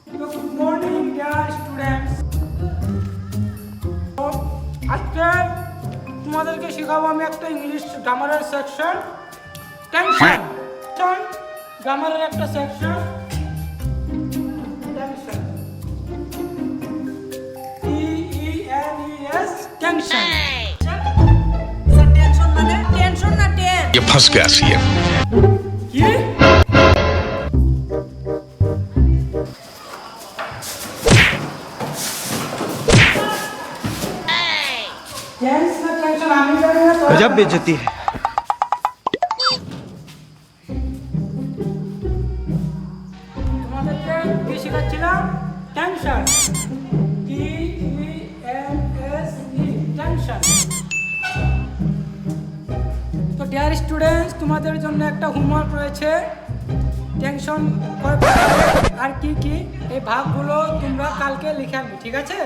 Good morning, dear students. আজকে তোমাদেরকে শেখাবো আমি একটা ইংলিশ গ্রামারের সেকশন টেনশন গ্রামারের একটা section tension TENES tension tension মানে টেনশন না টেন ये फंस गया सीएम কি টেন্স না টেনশন আমি জানি না गजब बेइज्जती है। তোমাদেরকে কি শেখাচ্ছিলাম টেনশন TENSE টেনশন। তো ডিয়ার স্টুডেন্টস তোমাদের জন্য একটা হোমওয়ার্ক রয়েছে টেনশন আর কি কি এই ভাগগুলো তোমরা কালকে লিখে আনবে, ঠিক আছে?